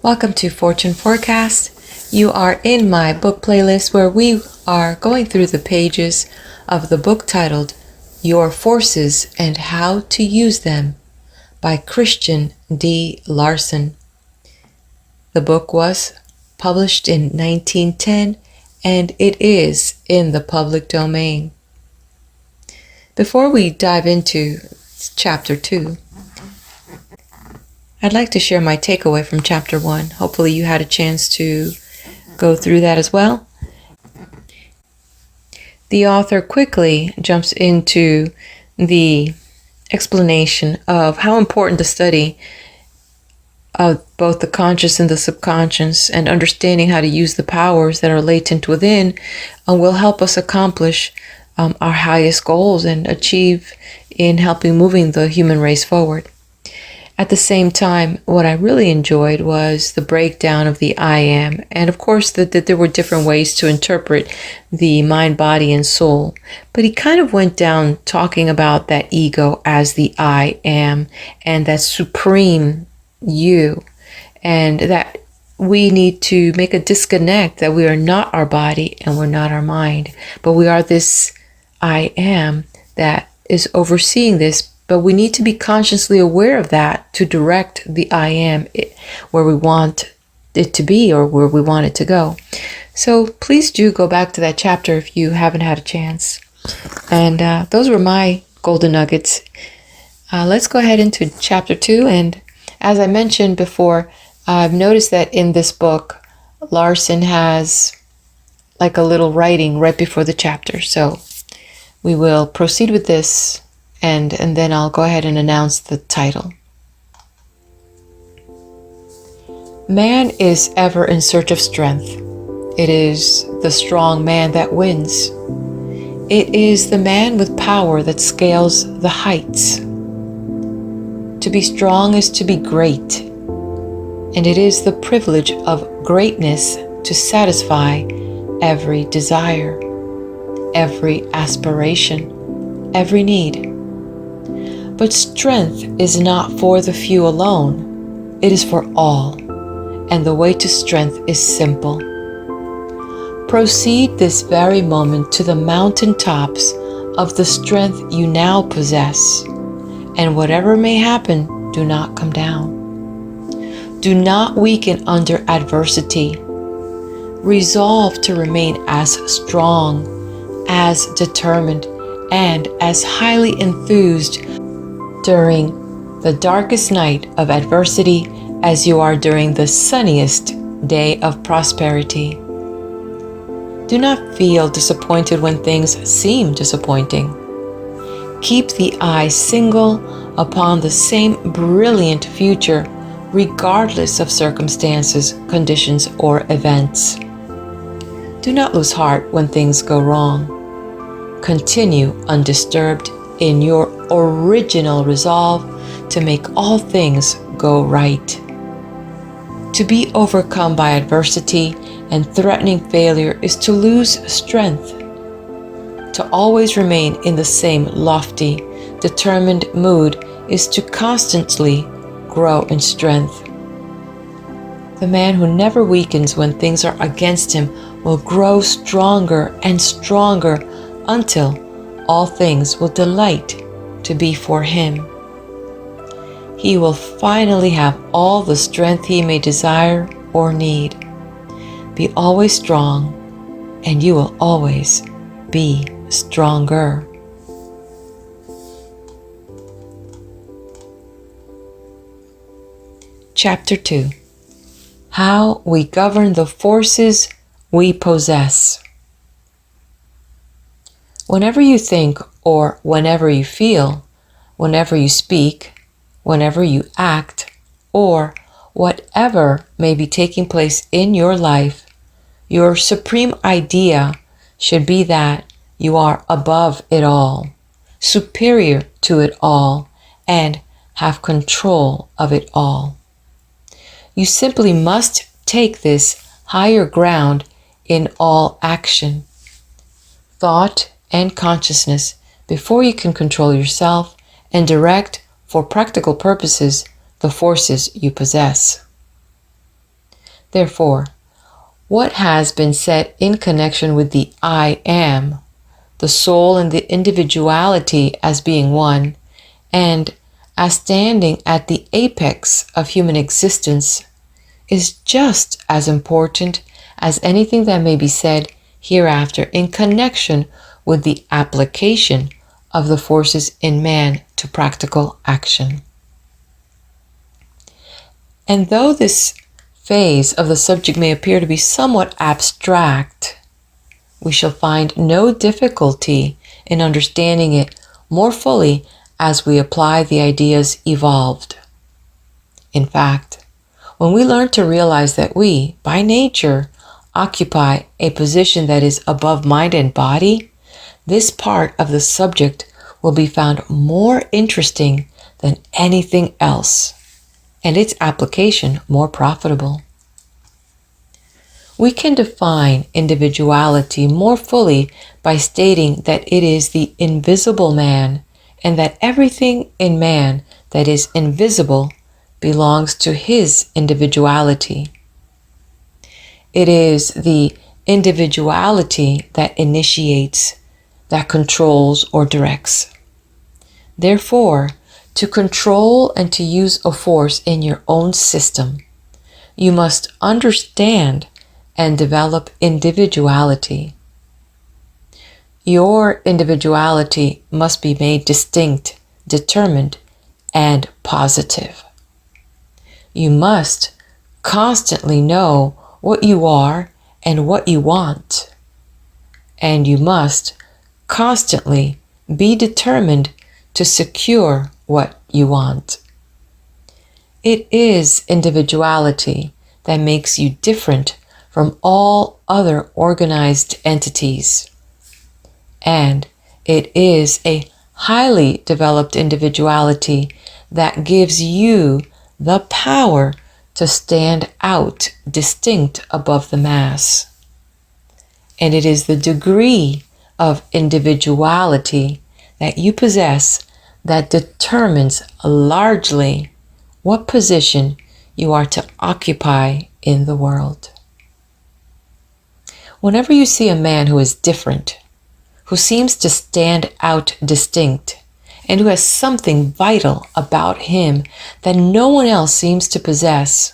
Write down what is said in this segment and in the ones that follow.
Welcome to Fortune Forecast. You are in my book playlist where we are going through the pages of the book titled Your Forces and How to Use Them by Christian D. Larson. The book was published in 1910 and it is in the public domain. Before we dive into Chapter 2, I'd like to share my takeaway from Chapter 1. Hopefully you had a chance to go through that as well. The author quickly jumps into the explanation of how important the study of both the conscious and the subconscious and understanding how to use the powers that are latent within will help us accomplish our highest goals and achieve in helping moving the human race forward. At the same time, what I really enjoyed was the breakdown of the I am, and of course that there were different ways to interpret the mind, body, and soul. But he kind of went down talking about that ego as the I am, and that supreme you, and that we need to make a disconnect that we are not our body and we're not our mind, but we are this I am that is overseeing this. But we need to be consciously aware of that to direct the I am where we want it to be or where we want it to go. So please do go back to that chapter if you haven't had a chance. And those were my golden nuggets. Let's go ahead into Chapter 2. And as I mentioned before, I've noticed that in this book, Larson has like a little writing right before the chapter. So we will proceed with this. And then I'll go ahead and announce the title. Man is ever in search of strength. It is the strong man that wins. It is the man with power that scales the heights. To be strong is to be great, and it is the privilege of greatness to satisfy every desire, every aspiration, every need. But strength is not for the few alone. It is for all, and the way to strength is simple. Proceed this very moment to the mountain tops of the strength you now possess, and whatever may happen, do not come down. Do not weaken under adversity. Resolve to remain as strong, as determined, and as highly enthused during the darkest night of adversity as you are during the sunniest day of prosperity. Do not feel disappointed when things seem disappointing. Keep the eye single upon the same brilliant future regardless of circumstances, conditions, or events. Do not lose heart when things go wrong. Continue undisturbed in your original resolve to make all things go right. To be overcome by adversity and threatening failure is to lose strength. To always remain in the same lofty, determined mood is to constantly grow in strength. The man who never weakens when things are against him will grow stronger and stronger until all things will delight to be for him. He will finally have all the strength he may desire or need. Be always strong, and you will always be stronger. Chapter 2. How we govern the forces we possess. Whenever you think or whenever you feel, whenever you speak, whenever you act, or whatever may be taking place in your life, your supreme idea should be that you are above it all, superior to it all, and have control of it all. You simply must take this higher ground in all action, thought, and consciousness before you can control yourself and direct, for practical purposes, the forces you possess. Therefore, what has been said in connection with the I am, the soul and the individuality as being one, and as standing at the apex of human existence, is just as important as anything that may be said hereafter in connection with the application of the forces in man to practical action. And though this phase of the subject may appear to be somewhat abstract, we shall find no difficulty in understanding it more fully as we apply the ideas evolved. In fact, when we learn to realize that we, by nature, occupy a position that is above mind and body, this part of the subject will be found more interesting than anything else, and its application more profitable. We can define individuality more fully by stating that it is the invisible man, and that everything in man that is invisible belongs to his individuality. It is the individuality that initiates, that controls or directs. Therefore, to control and to use a force in your own system, you must understand and develop individuality. Your individuality must be made distinct, determined, and positive. You must constantly know what you are and what you want, and you must constantly be determined to secure what you want. It is individuality that makes you different from all other organized entities, and it is a highly developed individuality that gives you the power to stand out distinct above the mass. And it is the degree of individuality that you possess that determines largely what position you are to occupy in the world. Whenever you see a man who is different, who seems to stand out distinct, and who has something vital about him that no one else seems to possess,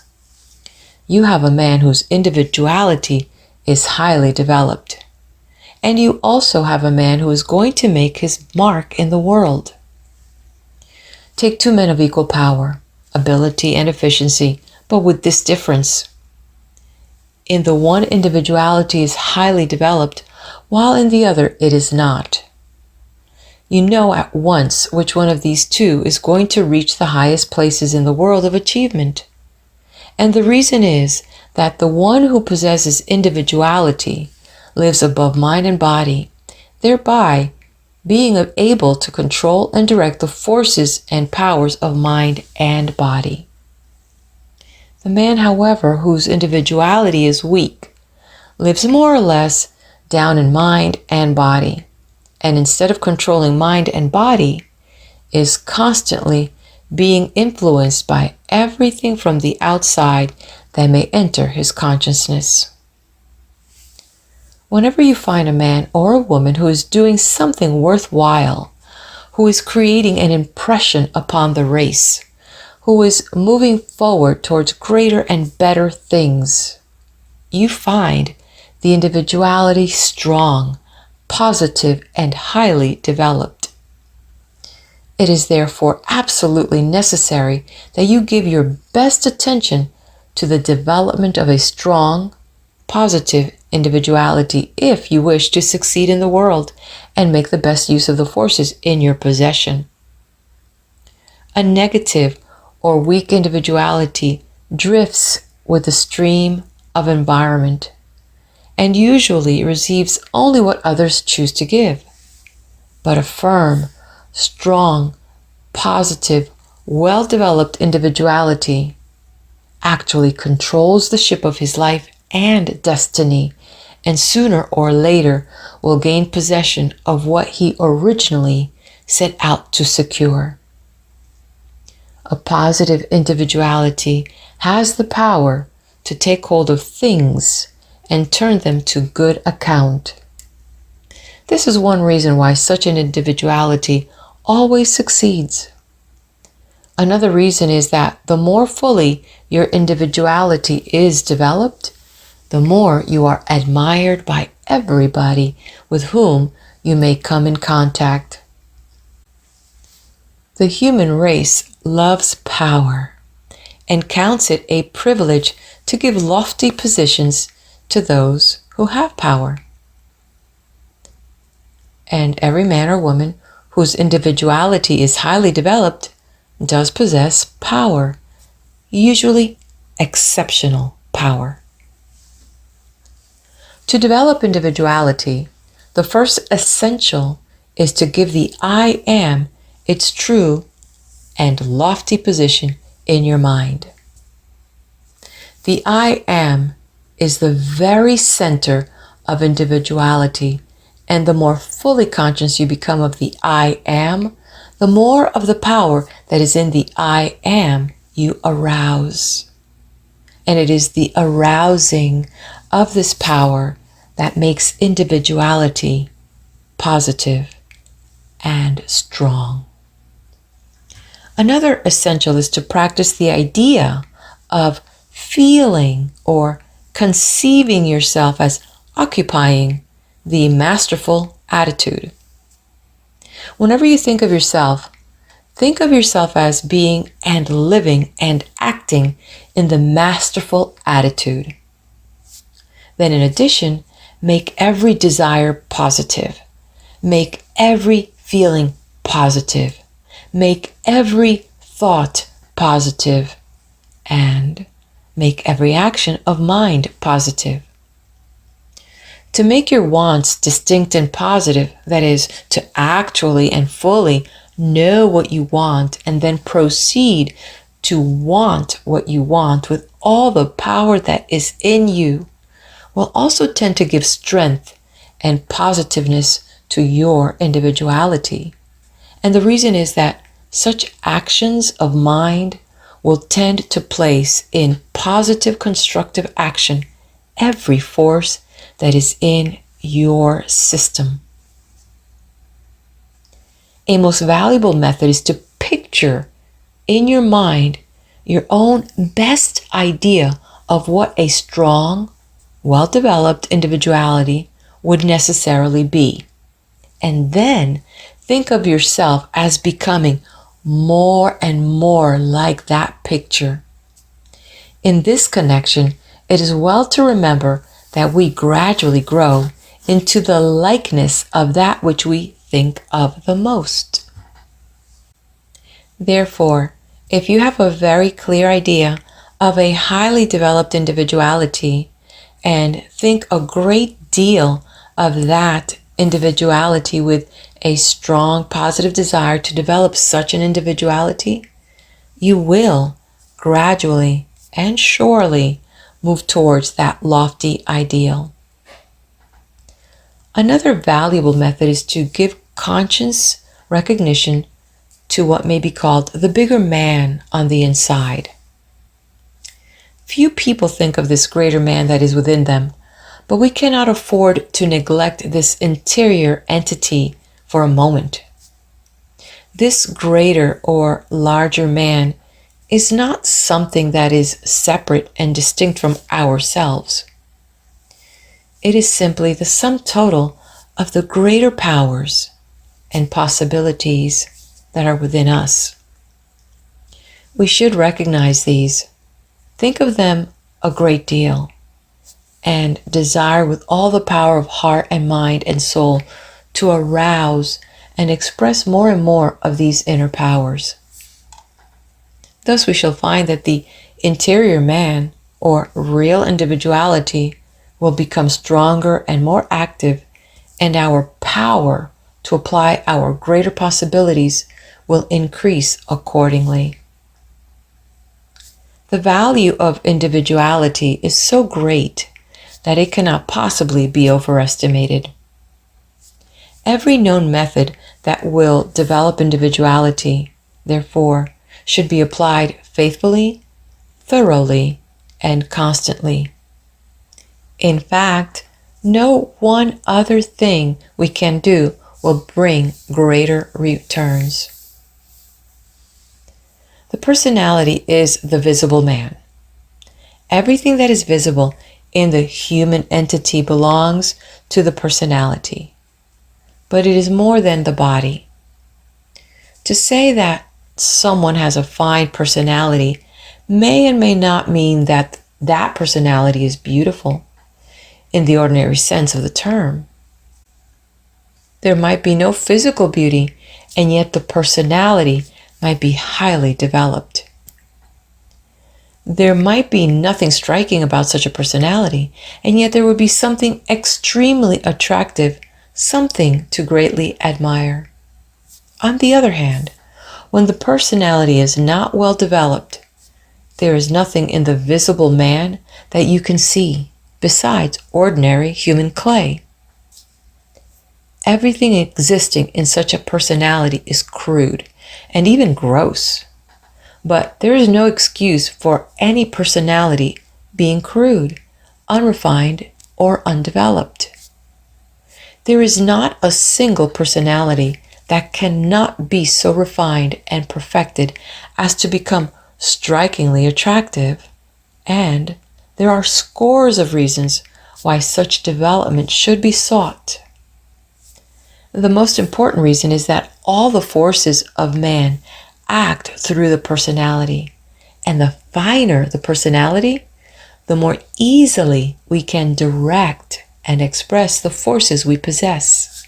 you have a man whose individuality is highly developed. And you also have a man who is going to make his mark in the world. Take two men of equal power, ability, and efficiency, but with this difference. In the one, individuality is highly developed, while in the other it is not. You know at once which one of these two is going to reach the highest places in the world of achievement. And the reason is that the one who possesses individuality lives above mind and body, thereby being able to control and direct the forces and powers of mind and body. The man, however, whose individuality is weak, lives more or less down in mind and body, and instead of controlling mind and body, is constantly being influenced by everything from the outside that may enter his consciousness. Whenever you find a man or a woman who is doing something worthwhile, who is creating an impression upon the race, who is moving forward towards greater and better things, you find the individuality strong, positive, and highly developed. It is therefore absolutely necessary that you give your best attention to the development of a strong, positive individuality if you wish to succeed in the world and make the best use of the forces in your possession. A negative or weak individuality drifts with the stream of environment and usually receives only what others choose to give. But a firm, strong, positive, well-developed individuality actually controls the ship of his life and destiny, and sooner or later will gain possession of what he originally set out to secure. A positive individuality has the power to take hold of things and turn them to good account. This is one reason why such an individuality always succeeds. Another reason is that the more fully your individuality is developed, the more you are admired by everybody with whom you may come in contact. The human race loves power and counts it a privilege to give lofty positions to those who have power. And every man or woman whose individuality is highly developed does possess power, usually exceptional power. To develop individuality, the first essential is to give the I am its true and lofty position in your mind. The I am is the very center of individuality, and the more fully conscious you become of the I am, the more of the power that is in the I am you arouse. And it is the arousing of this power that makes individuality positive and strong. Another essential is to practice the idea of feeling or conceiving yourself as occupying the masterful attitude. Whenever you think of yourself as being and living and acting in the masterful attitude. Then in addition, make every desire positive. Make every feeling positive. Make every thought positive. And make every action of mind positive. To make your wants distinct and positive, that is, to actually and fully know what you want and then proceed to want what you want with all the power that is in you, will also tend to give strength and positiveness to your individuality. And the reason is that such actions of mind will tend to place in positive constructive action every force that is in your system. A most valuable method is to picture in your mind your own best idea of what a strong, well-developed individuality would necessarily be. And then think of yourself as becoming more and more like that picture. In this connection, it is well to remember that we gradually grow into the likeness of that which we think of the most. Therefore, if you have a very clear idea of a highly developed individuality and think a great deal of that individuality with a strong positive desire to develop such an individuality, you will gradually and surely move towards that lofty ideal. Another valuable method is to give conscious recognition to what may be called the bigger man on the inside. Few people think of this greater man that is within them, but we cannot afford to neglect this interior entity for a moment. This greater or larger man is not something that is separate and distinct from ourselves. It is simply the sum total of the greater powers and possibilities that are within us. We should recognize these, think of them a great deal, and desire with all the power of heart and mind and soul to arouse and express more and more of these inner powers. Thus we shall find that the interior man, or real individuality, will become stronger and more active, and our power to apply our greater possibilities will increase accordingly. The value of individuality is so great that it cannot possibly be overestimated. Every known method that will develop individuality, therefore, should be applied faithfully, thoroughly, and constantly. In fact, no one other thing we can do will bring greater returns. The personality is the visible man. Everything that is visible in the human entity belongs to the personality, but it is more than the body. To say that someone has a fine personality may and may not mean that that personality is beautiful in the ordinary sense of the term. There might be no physical beauty, and yet the personality might be highly developed. There might be nothing striking about such a personality, and yet there would be something extremely attractive, something to greatly admire. On the other hand, when the personality is not well developed, there is nothing in the visible man that you can see besides ordinary human clay. Everything existing in such a personality is crude and even gross. But there is no excuse for any personality being crude, unrefined, or undeveloped. There is not a single personality that cannot be so refined and perfected as to become strikingly attractive, and there are scores of reasons why such development should be sought. The most important reason is that all the forces of man act through the personality, and the finer the personality, the more easily we can direct and express the forces we possess.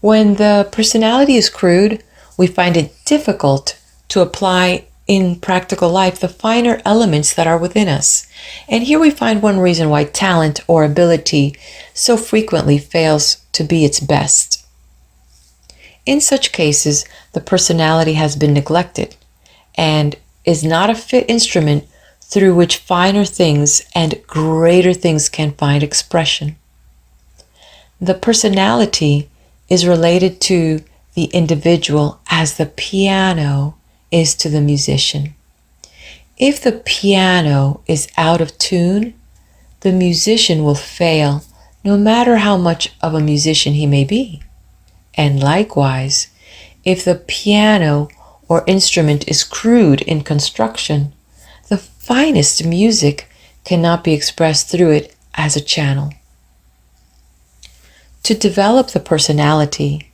When the personality is crude, we find it difficult to apply in practical life the finer elements that are within us. And here we find one reason why talent or ability so frequently fails to be its best. In such cases, the personality has been neglected and is not a fit instrument through which finer things and greater things can find expression. The personality is related to the individual as the piano is to the musician. If the piano is out of tune, the musician will fail no matter how much of a musician he may be. And likewise, if the piano or instrument is crude in construction, the finest music cannot be expressed through it as a channel. To develop the personality,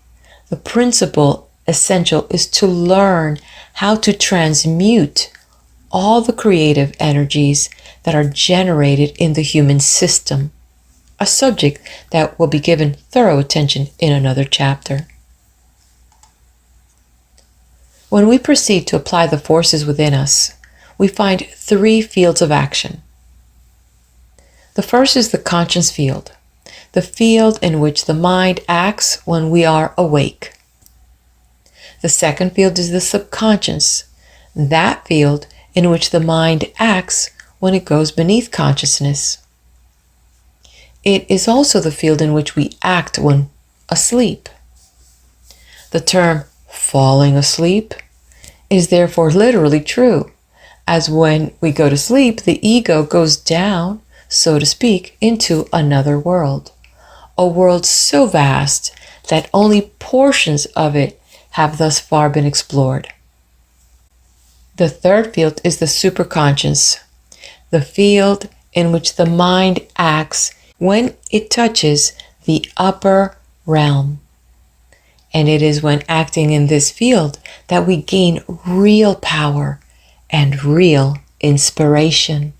the principle essential is to learn how to transmute all the creative energies that are generated in the human system, a subject that will be given thorough attention in another chapter. When we proceed to apply the forces within us, we find three fields of action. The first is the conscious field, the field in which the mind acts when we are awake. The second field is the subconscious, that field in which the mind acts when it goes beneath consciousness. It is also the field in which we act when asleep. The term falling asleep is therefore literally true, as when we go to sleep, the ego goes down, so to speak, into another world, a world so vast that only portions of it have thus far been explored. The third field is the superconscious, the field in which the mind acts when it touches the upper realm. And it is when acting in this field that we gain real power and real inspiration.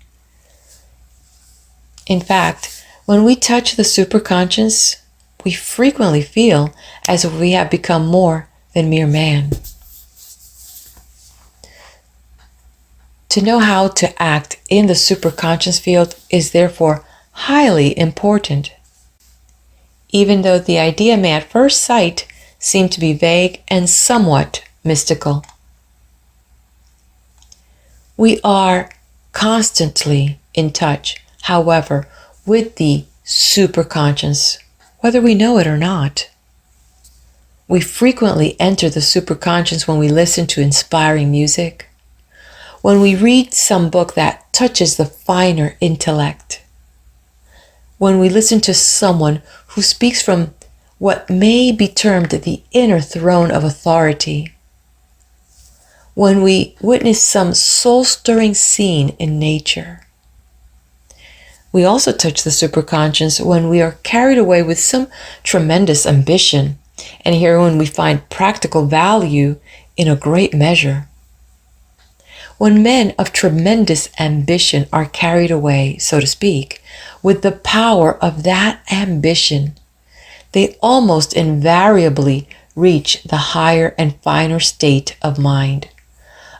In fact, when we touch the superconscious, we frequently feel as if we have become more than mere man. To know how to act in the superconscious field is therefore highly important. Even though the idea may at first sight seem to be vague and somewhat mystical. We are constantly in touch, however, with the superconscious, whether we know it or not. We frequently enter the superconscious when we listen to inspiring music, when we read some book that touches the finer intellect, when we listen to someone who speaks from what may be termed the inner throne of authority, when we witness some soul-stirring scene in nature. We also touch the superconscious when we are carried away with some tremendous ambition, and here when we find practical value in a great measure. When men of tremendous ambition are carried away, so to speak, with the power of that ambition, they almost invariably reach the higher and finer state of mind,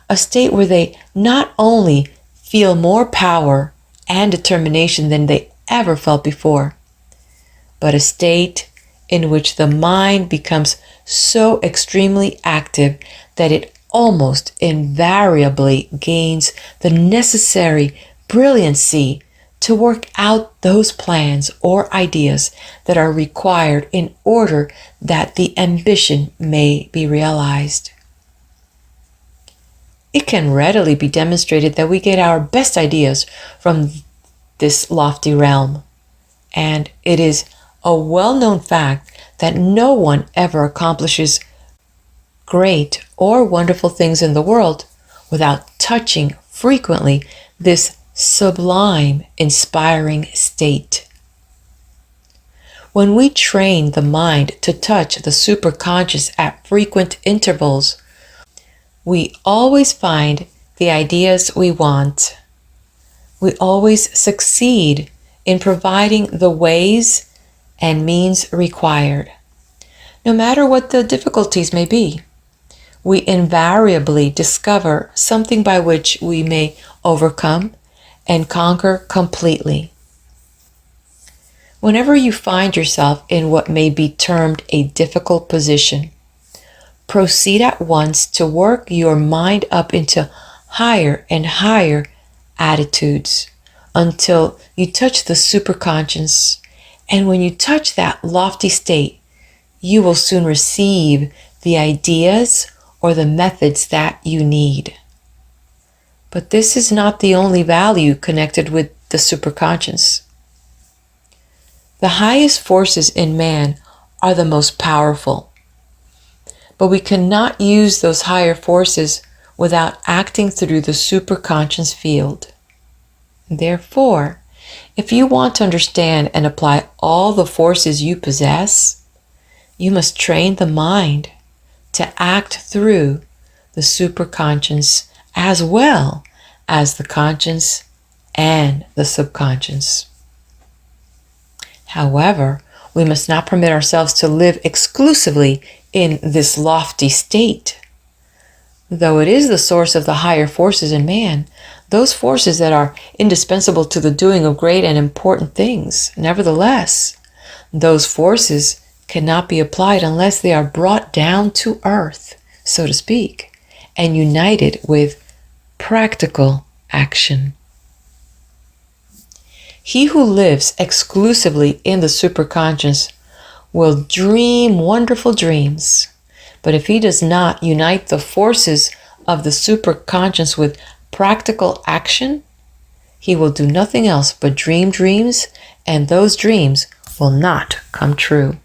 a state where they not only feel more power and determination than they ever felt before, but a state in which the mind becomes so extremely active that it almost invariably gains the necessary brilliancy to work out those plans or ideas that are required in order that the ambition may be realized. It can readily be demonstrated that we get our best ideas from this lofty realm, and it is a well-known fact that no one ever accomplishes great or wonderful things in the world without touching frequently this sublime, inspiring state. When we train the mind to touch the superconscious at frequent intervals, we always find the ideas we want. We always succeed in providing the ways and means required. No matter what the difficulties may be, we invariably discover something by which we may overcome and conquer completely. Whenever you find yourself in what may be termed a difficult position, proceed at once to work your mind up into higher and higher attitudes until you touch the superconscious. And when you touch that lofty state, you will soon receive the ideas or the methods that you need. But this is not the only value connected with the superconscious. The highest forces in man are the most powerful, but we cannot use those higher forces without acting through the superconscious field. Therefore, if you want to understand and apply all the forces you possess, you must train the mind to act through the superconscious as well as the conscious and the subconscious. However, we must not permit ourselves to live exclusively in this lofty state. Though it is the source of the higher forces in man, those forces that are indispensable to the doing of great and important things, nevertheless, those forces cannot be applied unless they are brought down to earth, so to speak, and united with practical action. He who lives exclusively in the superconscious will dream wonderful dreams, but if he does not unite the forces of the superconscious with practical action, he will do nothing else but dream dreams, and those dreams will not come true.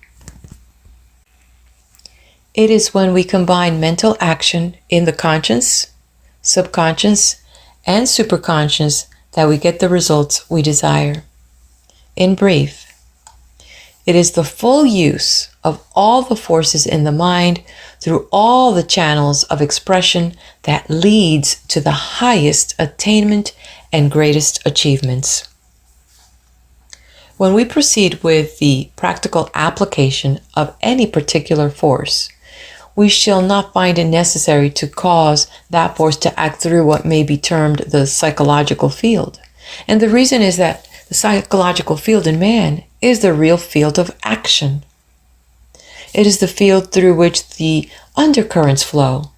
It is when we combine mental action in the conscious, subconscious, and superconscious that we get the results we desire. In brief, it is the full use of all the forces in the mind through all the channels of expression that leads to the highest attainment and greatest achievements. When we proceed with the practical application of any particular force, we shall not find it necessary to cause that force to act through what may be termed the psychological field. And the reason is that the psychological field in man is the real field of action. It is the field through which the undercurrents flow.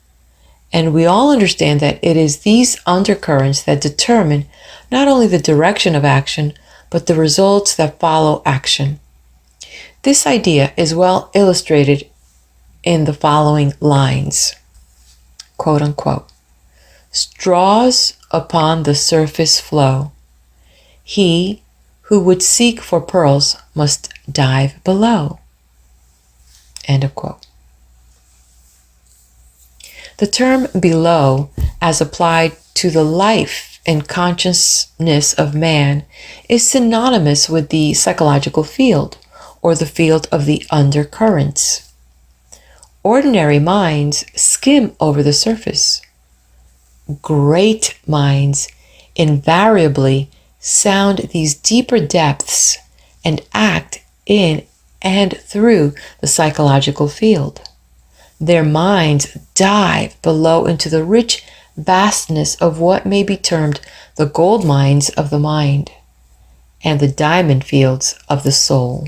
And we all understand that it is these undercurrents that determine not only the direction of action, but the results that follow action. This idea is well illustrated in the following lines, quote unquote. straws upon the surface flow. He who would seek for pearls must dive below. End of quote. The term below, as applied to the life and consciousness of man, is synonymous with the psychological field, or the field of the undercurrents. Ordinary minds skim over the surface. Great minds invariably sound these deeper depths and act in and through the psychological field. Their minds dive below into the rich vastness of what may be termed the gold mines of the mind and the diamond fields of the soul.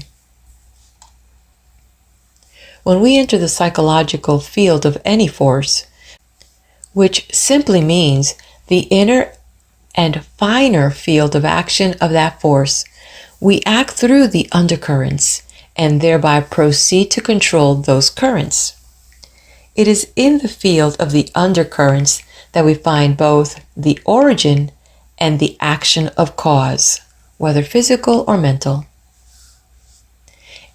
When we enter the psychological field of any force, which simply means the inner and finer field of action of that force, we act through the undercurrents and thereby proceed to control those currents. It is in the field of the undercurrents that we find both the origin and the action of cause, whether physical or mental.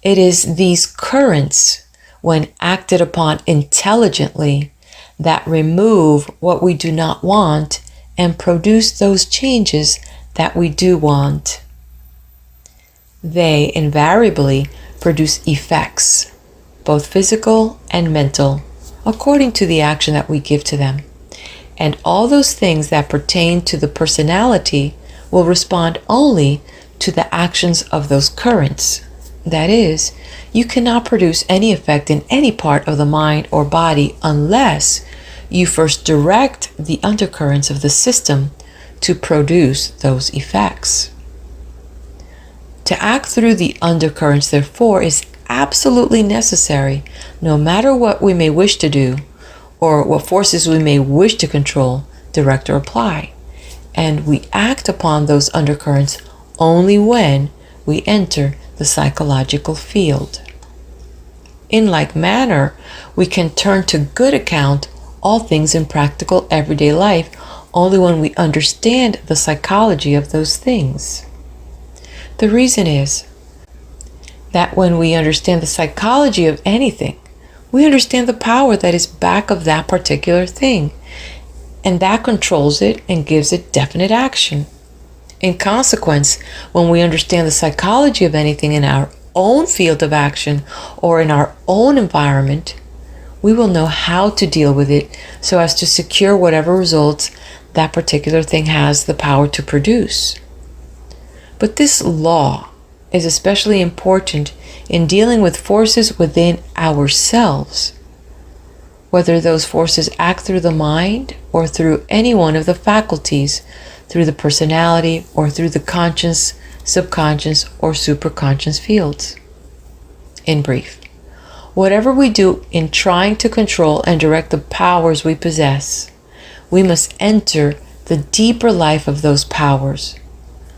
It is these currents, when acted upon intelligently, that remove what we do not want and produce those changes that we do want. They invariably produce effects, both physical and mental, according to the action that we give to them. And all those things that pertain to the personality will respond only to the actions of those currents. That is, you cannot produce any effect in any part of the mind or body unless you first direct the undercurrents of the system to produce those effects. To act through the undercurrents, therefore, is absolutely necessary, no matter what we may wish to do or what forces we may wish to control, direct, or apply. And we act upon those undercurrents only when we enter the psychological field. In like manner, we can turn to good account all things in practical everyday life only when we understand the psychology of those things. The reason is that when we understand the psychology of anything, we understand the power that is back of that particular thing, and that controls it and gives it definite action. In consequence, when we understand the psychology of anything in our own field of action or in our own environment, we will know how to deal with it so as to secure whatever results that particular thing has the power to produce. But this law is especially important in dealing with forces within ourselves, whether those forces act through the mind or through any one of the faculties, through the personality or through the conscious, subconscious, or superconscious fields. In brief, whatever we do in trying to control and direct the powers we possess, we must enter the deeper life of those powers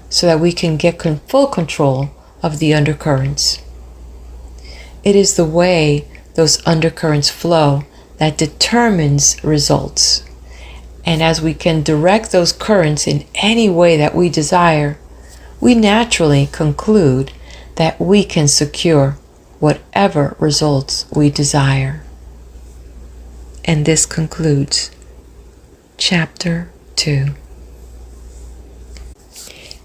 so that we can get full control of the undercurrents. It is the way those undercurrents flow that determines results. And as we can direct those currents in any way that we desire, we naturally conclude that we can secure whatever results we desire. And this concludes Chapter 2.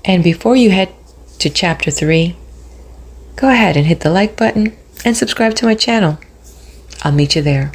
And before you head to Chapter 3, go ahead and hit the like button and subscribe to my channel. I'll meet you there.